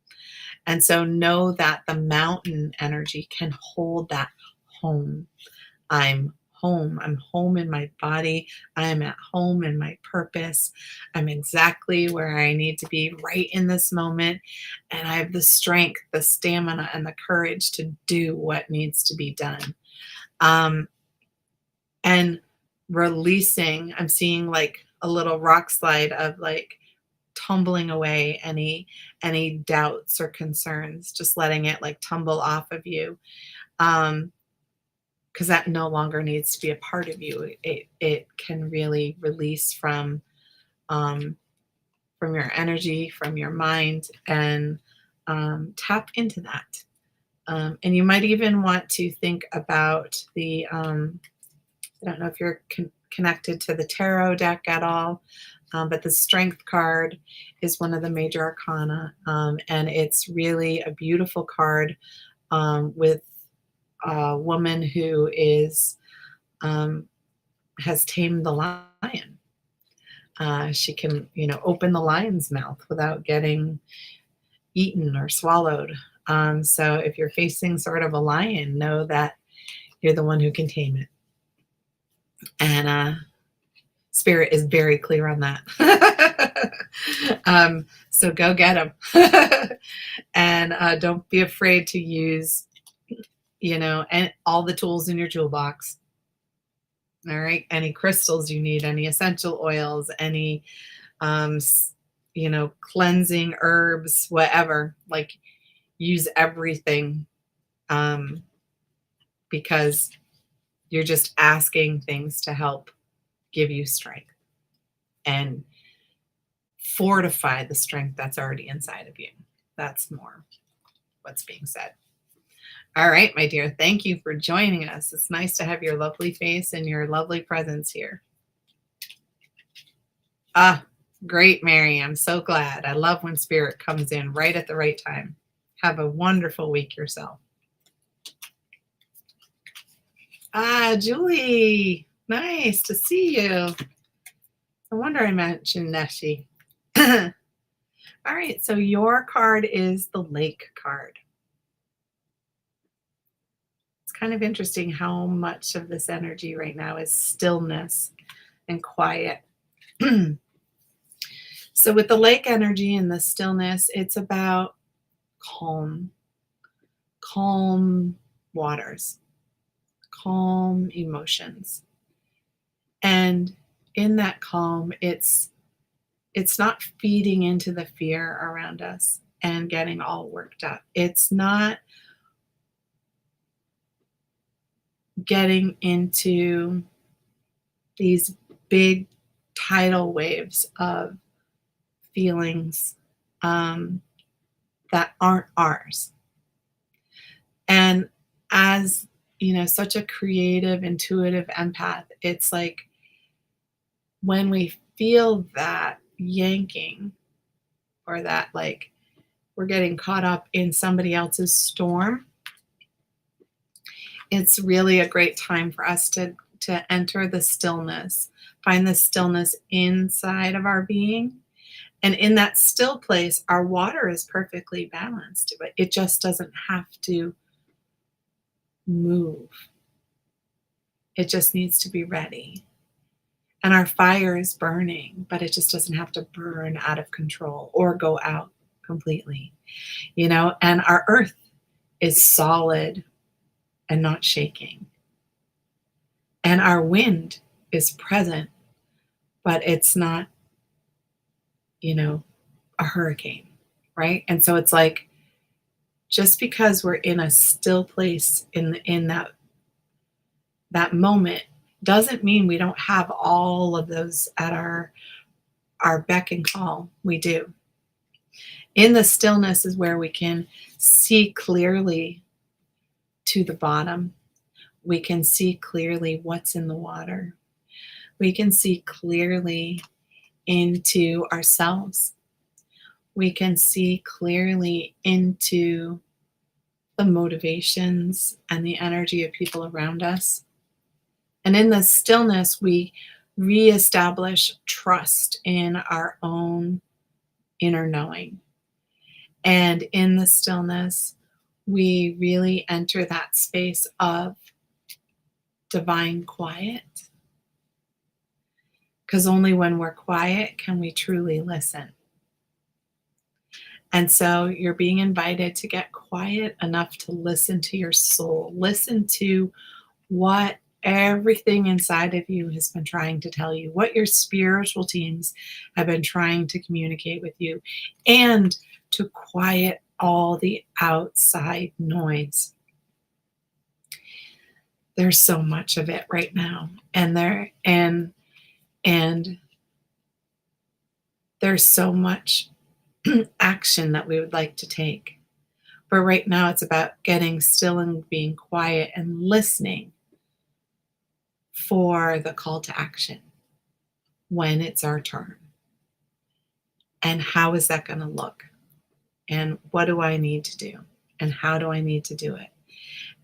[SPEAKER 1] And so know that the mountain energy can hold that home. I'm home. I'm home in my body. I'm at home in my purpose. I'm exactly where I need to be right in this moment. And I have the strength, the stamina, and the courage to do what needs to be done. And releasing, I'm seeing like a little rock slide of like tumbling away any doubts or concerns, just letting it like tumble off of you. Because that no longer needs to be a part of you. It can really release um, from your energy, from your mind, and tap into that. And you might even want to think about I don't know if you're connected to the tarot deck at all, but the Strength card is one of the major arcana, and it's really a beautiful card with a woman who is has tamed the lion. She can, open the lion's mouth without getting eaten or swallowed. So if you're facing sort of a lion, know that you're the one who can tame it. And Spirit is very clear on that. So go get them. And don't be afraid to use, and all the tools in your toolbox. All right. Any crystals you need, any essential oils, any, cleansing herbs, whatever, like use everything. Because you're just asking things to help give you strength and fortify the strength that's already inside of you. That's more what's being said. All right, my dear, thank you for joining us. It's nice to have your lovely face and your lovely presence here. Ah, great, Mary. I'm so glad. I love when Spirit comes in right at the right time. Have a wonderful week yourself. Ah, Julie, nice to see you. No wonder I mentioned Neshi. All right, so your card is the Lake card. It's kind of interesting how much of this energy right now is stillness and quiet. So with the lake energy and the stillness, it's about calm waters, calm emotions. And in that calm, it's It's not feeding into the fear around us and getting all worked up. It's not getting into these big tidal waves of feelings um, that aren't ours. And as such a creative, intuitive empath, it's like when we feel that yanking or that like we're getting caught up in somebody else's storm, it's really a great time for us to enter the stillness, find the stillness inside of our being. And in that still place, our water is perfectly balanced, but it just doesn't have to move. It just needs to be ready. And our fire is burning, but it just doesn't have to burn out of control or go out completely, and our earth is solid and not shaking. And our wind is present, but it's not, a hurricane, right? And so it's like, just because we're in a still place in that moment doesn't mean we don't have all of those at our beck and call. We do. In the stillness is where we can see clearly to the bottom. We can see clearly what's in the water. We can see clearly into ourselves. We can see clearly into the motivations and the energy of people around us. And in the stillness, we reestablish trust in our own inner knowing. And in the stillness, we really enter that space of divine quiet. Because only when we're quiet can we truly listen. And so you're being invited to get quiet enough to listen to your soul, listen to what everything inside of you has been trying to tell you, what your spiritual teams have been trying to communicate with you, and to quiet all the outside noise. There's so much of it right now, and there's so much action that we would like to take. But right now it's about getting still and being quiet and listening for the call to action when it's our turn. And how is that going to look? And what do I need to do? And how do I need to do it?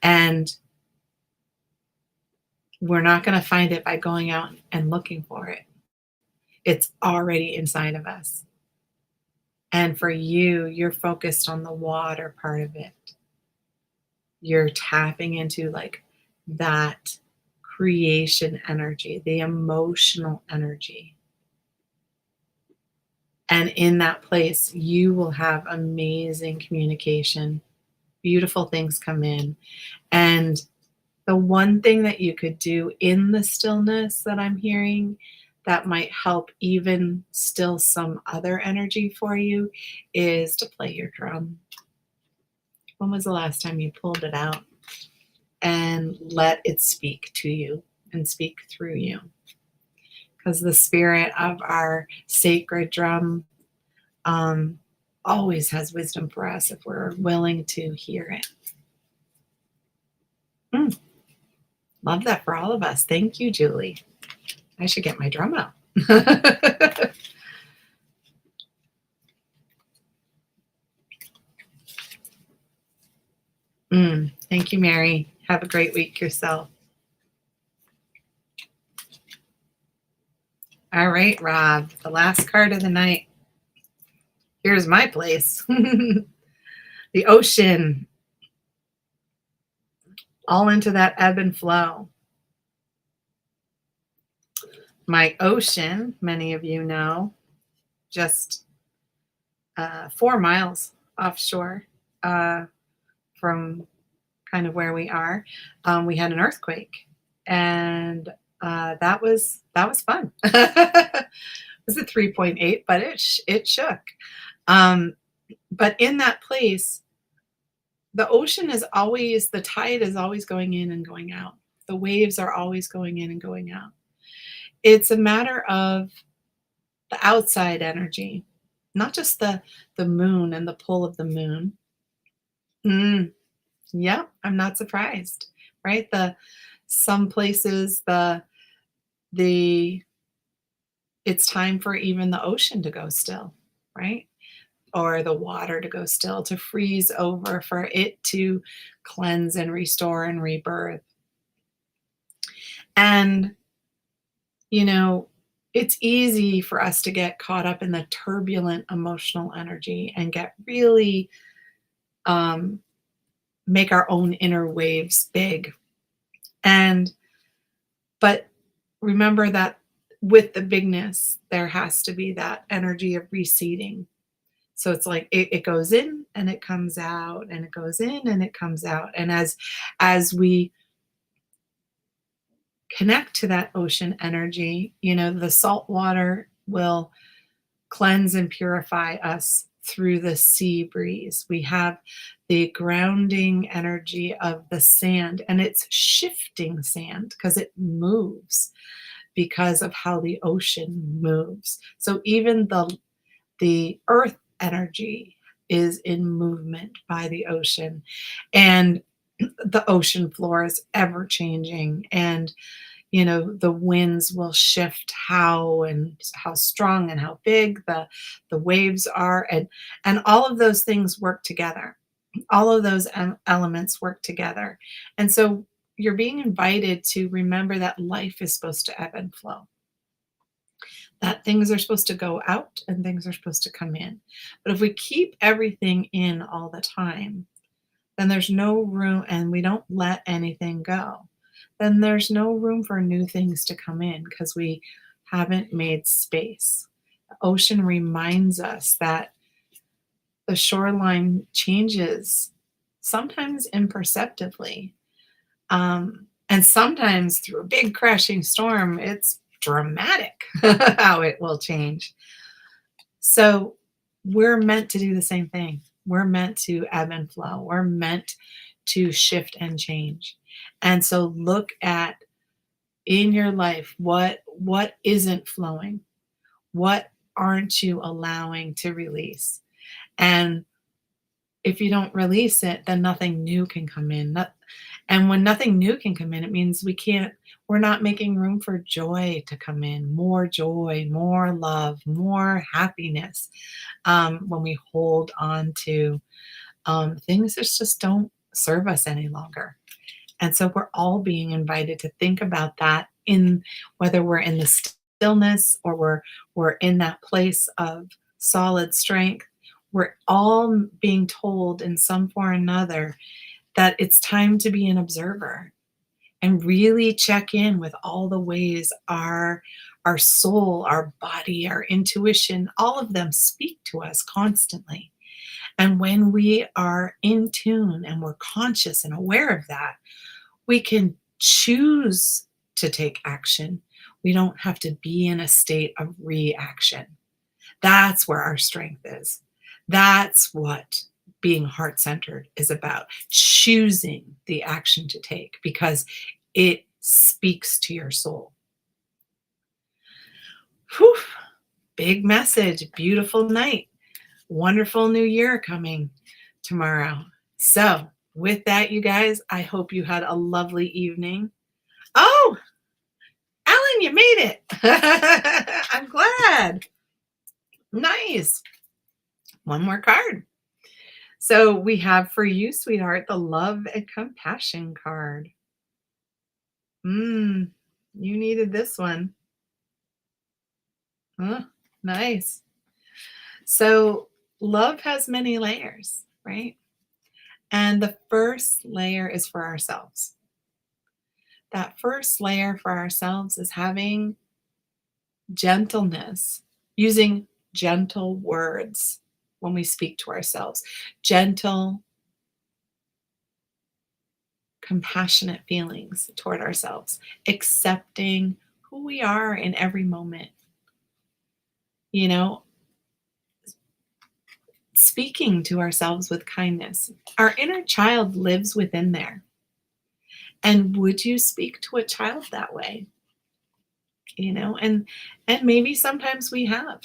[SPEAKER 1] And we're not going to find it by going out and looking for it. It's already inside of us. And for you, you're focused on the water part of it. You're tapping into like that creation energy, the emotional energy. And in that place, you will have amazing communication. Beautiful things come in. And the one thing that you could do in the stillness that I'm hearing that might help even still some other energy for you is to play your drum. When was the last time you pulled it out and let it speak to you and speak through you? Because the spirit of our sacred drum always has wisdom for us if we're willing to hear it. Love that for all of us. Thank you, Julie. I should get my drum out. Thank you, Mary. Have a great week yourself. All right, Rob, the last card of the night. Here's my place. The ocean. All into that ebb and flow. My ocean, many of you know, just 4 miles offshore from kind of where we are. We had an earthquake, and that was fun. It's a 3.8, but it shook. Um, but in that place, the ocean is always the tide is always going in and going out. The waves are always going in and going out. It's a matter of the outside energy, not just the moon and the pull of the moon. Mm, yeah, I'm not surprised, right? The some places the it's time for even the ocean to go still, right? Or the water to go still, to freeze over, for it to cleanse and restore and rebirth. And, you know, it's easy for us to get caught up in the turbulent emotional energy and get really um, make our own inner waves big. And, but remember that with the bigness, there has to be that energy of receding. So it's like it goes in and it comes out, and it goes in and it comes out. And as we connect to that ocean energy, the salt water will cleanse and purify us through the sea breeze. We have the grounding energy of the sand, and it's shifting sand because it moves because of how the ocean moves. So even the earth energy is in movement by the ocean, and the ocean floor is ever changing, and the winds will shift how strong and how big the waves are, and all of those things work together. All of those elements work together. And so you're being invited to remember that life is supposed to ebb and flow, that things are supposed to go out and things are supposed to come in. But if we keep everything in all the time, then there's no room, and we don't let anything go, then there's no room for new things to come in because we haven't made space. The ocean reminds us that the shoreline changes, sometimes imperceptibly. And sometimes through a big crashing storm, it's dramatic how it will change. So we're meant to do the same thing. We're meant to ebb and flow. We're meant to shift and change. And so look at in your life what isn't flowing. What aren't you allowing to release? And if you don't release it, then nothing new can come in. And when nothing new can come in, it means we're not making room for joy to come in, more joy, more love, more happiness. When we hold on to things that just don't serve us any longer. And so we're all being invited to think about that, in whether we're in the stillness or we're in that place of solid strength. We're all being told in some form or another that it's time to be an observer and really check in with all the ways our soul, our body, our intuition, all of them speak to us constantly. And when we are in tune and we're conscious and aware of that, we can choose to take action. We don't have to be in a state of reaction. That's where our strength is. That's what being heart centered is about, choosing the action to take because it speaks to your soul. Whew, big message, beautiful night, wonderful new year coming tomorrow. So, with that, you guys, I hope you had a lovely evening. Oh, Ellen, you made it. I'm glad. Nice. One more card. So we have for you, sweetheart, the love and compassion card. You needed this one. Huh, nice. So love has many layers, right? And the first layer is for ourselves. That first layer for ourselves is having gentleness, using gentle words when we speak to ourselves, gentle, compassionate feelings toward ourselves, accepting who we are in every moment. You know, speaking to ourselves with kindness. Our inner child lives within there. And would you speak to a child that way? And maybe sometimes we have.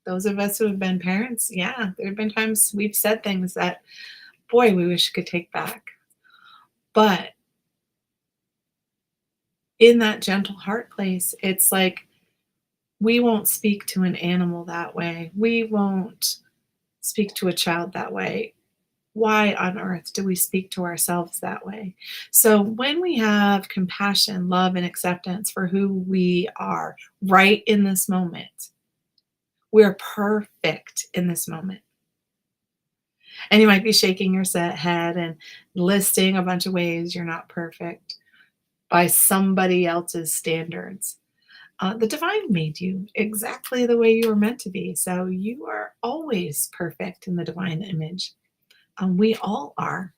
[SPEAKER 1] Those of us who have been parents, yeah, there have been times we've said things that, boy, we wish we could take back. But in that gentle heart place, it's like we won't speak to an animal that way. We won't speak to a child that way. Why on earth do we speak to ourselves that way? So when we have compassion, love, and acceptance for who we are right in this moment, we're perfect in this moment. And you might be shaking your head and listing a bunch of ways you're not perfect by somebody else's standards. The divine made you exactly the way you were meant to be. So you are always perfect in the divine image. We all are.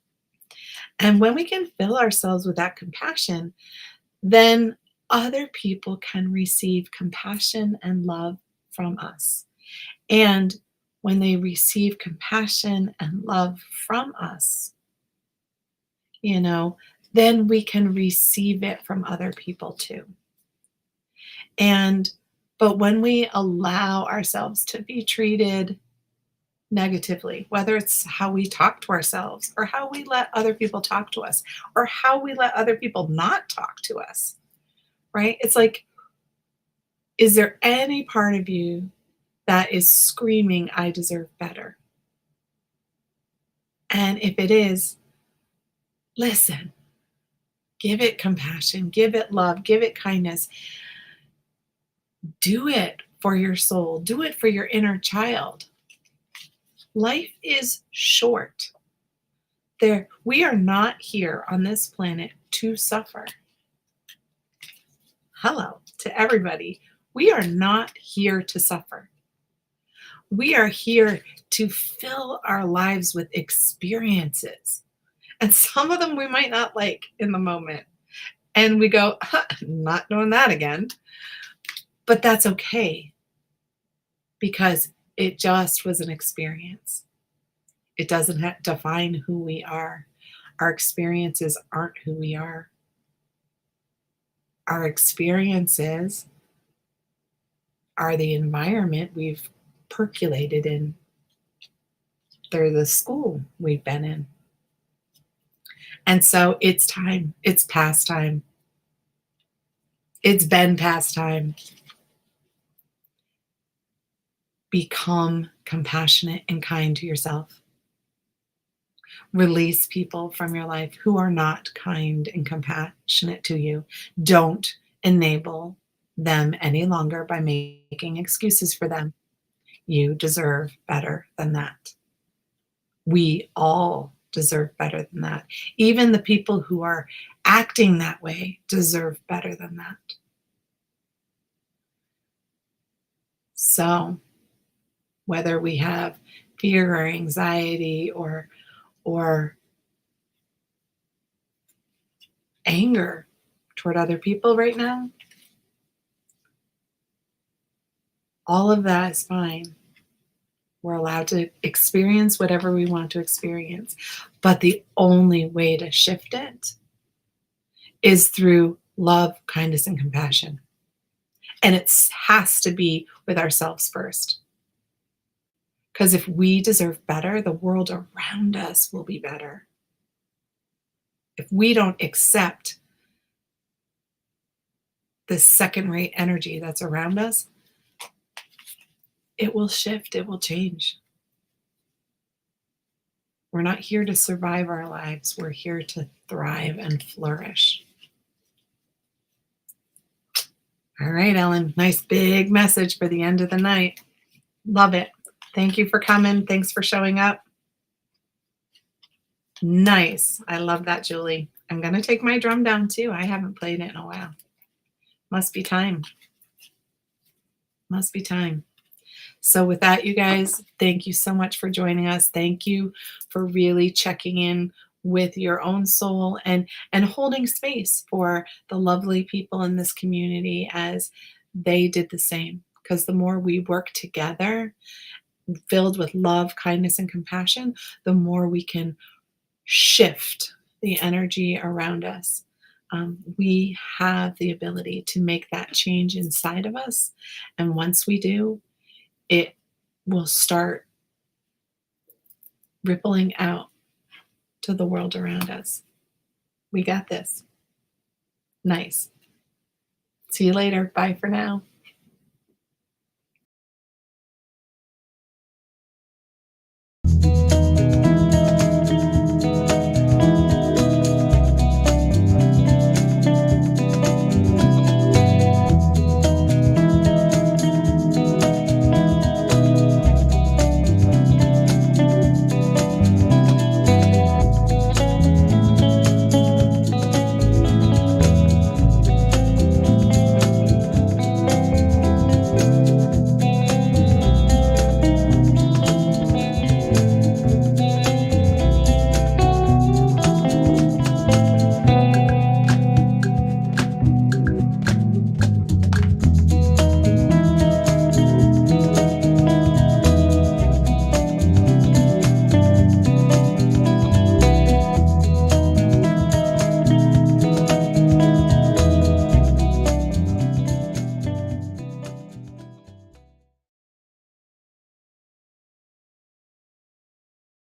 [SPEAKER 1] And when we can fill ourselves with that compassion, then other people can receive compassion and love from us. And when they receive compassion and love from us, you know, then we can receive it from other people too. And but when we allow ourselves to be treated negatively, whether it's how we talk to ourselves or how we let other people talk to us or how we let other people not talk to us, right? It's like, is there any part of you that is screaming, I deserve better? And if it is, listen, give it compassion, give it love, give it kindness. Do it for your soul, do it for your inner child. Life is short. We are not here on this planet to suffer. Hello to everybody. We are not here to suffer. We are here to fill our lives with experiences. And some of them we might not like in the moment. And we go, not doing that again. But that's okay because it just was an experience. It doesn't define who we are. Our experiences aren't who we are. Our experiences are the environment we've percolated in. They're the school we've been in. And so it's time. It's past time. It's been past time. Become compassionate and kind to yourself. Release people from your life who are not kind and compassionate to you. Don't enable them any longer by making excuses for them. You deserve better than that. We all deserve better than that. Even the people who are acting that way deserve better than that. So, whether we have fear or anxiety or anger toward other people right now, all of that is fine. We're allowed to experience whatever we want to experience. But the only way to shift it is through love, kindness, and compassion. And it has to be with ourselves first. Because if we deserve better, the world around us will be better. If we don't accept the second-rate energy that's around us, it will shift, it will change. We're not here to survive our lives. We're here to thrive and flourish. All right, Ellen, nice big message for the end of the night. Love it. Thank you for coming. Thanks for showing up. Nice. I love that, Julie. I'm going to take my drum down too. I haven't played it in a while. Must be time. Must be time. So with that, you guys, thank you so much for joining us. Thank you for really checking in with your own soul and holding space for the lovely people in this community as they did the same. because the more we work together, filled with love, kindness, and compassion, the more we can shift the energy around us. We have the ability to make that change inside of us. And once we do, it will start rippling out to the world around us. We got this. Nice. See you later. Bye for now.